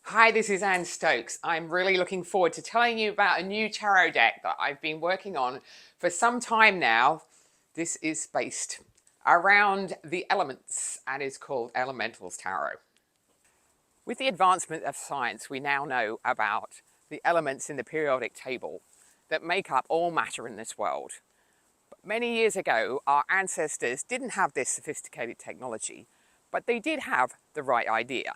Hi, this is Anne Stokes. I'm really looking forward to telling you about a new tarot deck that I've been working on for some time now. This is based around the elements and is called Elementals Tarot. With the advancement of science, we now know about the elements in the periodic table that make up all matter in this world. But many years ago, our ancestors didn't have this sophisticated technology, but they did have the right idea.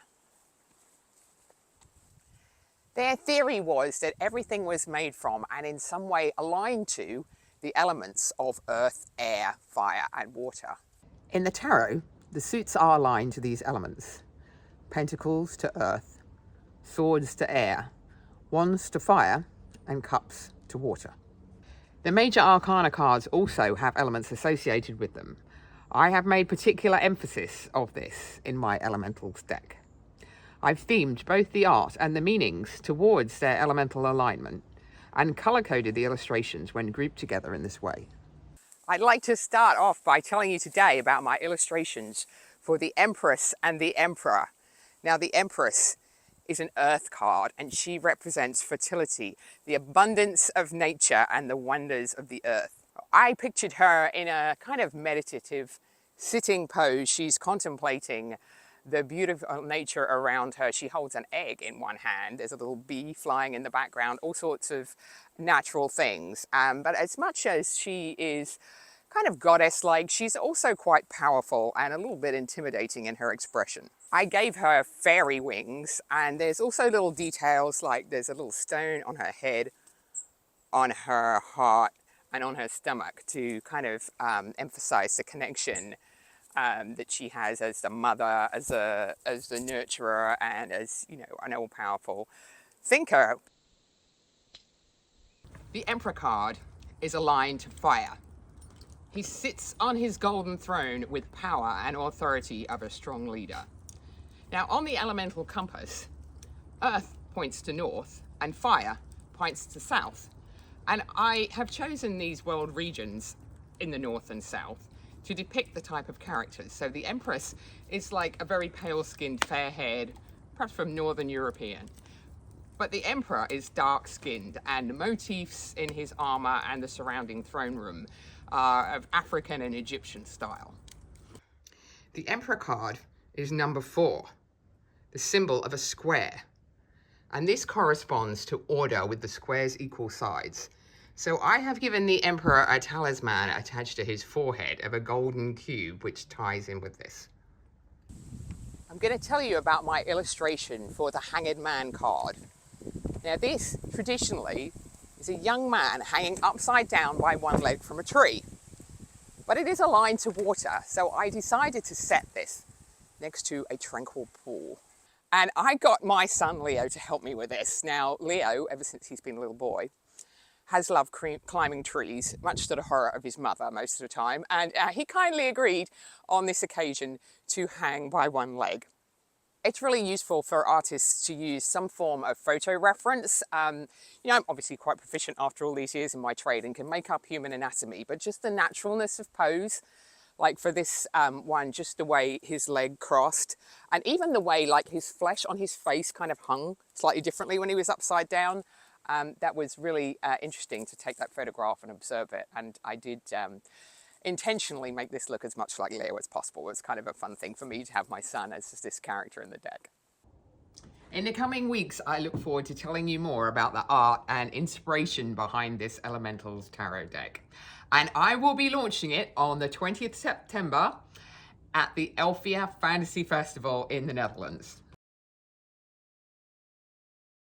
Their theory was that everything was made from and in some way aligned to the elements of earth, air, fire and water. In the tarot, the suits are aligned to these elements. Pentacles to earth, swords to air, wands to fire and cups to water. The major arcana cards also have elements associated with them. I have made particular emphasis of this in my elementals deck. I've themed both the art and the meanings towards their elemental alignment and colour-coded the illustrations when grouped together in this way. I'd like to start off by telling you today about my illustrations for the Empress and the Emperor. Now, the Empress is an earth card and she represents fertility, the abundance of nature and the wonders of the earth. I pictured her in a kind of meditative sitting pose. She's contemplating the beautiful nature around her. She holds an egg in one hand. There's a little bee flying in the background, all sorts of natural things. But as much as she is kind of goddess-like, she's also quite powerful and a little bit intimidating in her expression. I gave her fairy wings, and there's also little details like there's a little stone on her head, on her heart, and on her stomach to kind of emphasize the connection that she has as the mother, as the nurturer, and as, you know, an all-powerful thinker. The Emperor card is aligned to fire. He sits on his golden throne with power and authority of a strong leader. Now, on the elemental compass, earth points to north and fire points to south. And I have chosen these world regions in the north and south to depict the type of characters. So the Empress is like a very pale-skinned, fair-haired, perhaps from Northern European. But the Emperor is dark-skinned, and the motifs in his armor and the surrounding throne room are of African and Egyptian style. The Emperor card is number 4, the symbol of a square. And this corresponds to order with the square's equal sides. So I have given the Emperor a talisman attached to his forehead of a golden cube, which ties in with this. I'm going to tell you about my illustration for the Hanged Man card. Now, this traditionally is a young man hanging upside down by one leg from a tree. But it is aligned to water, so I decided to set this next to a tranquil pool. And I got my son Leo to help me with this. Now, Leo, ever since he's been a little boy, has loved climbing trees, much to the horror of his mother most of the time. And he kindly agreed on this occasion to hang by one leg. It's really useful for artists to use some form of photo reference. You know, I'm obviously quite proficient after all these years in my trade and can make up human anatomy, but just the naturalness of pose, like for this one, just the way his leg crossed, and even the way like his flesh on his face kind of hung slightly differently when he was upside down. That was really interesting to take that photograph and observe it. And I did intentionally make this look as much like Leo as possible. It's kind of a fun thing for me to have my son as this character in the deck. In the coming weeks, I look forward to telling you more about the art and inspiration behind this Elementals Tarot deck. And I will be launching it on the 20th September at the Elfia Fantasy Festival in the Netherlands.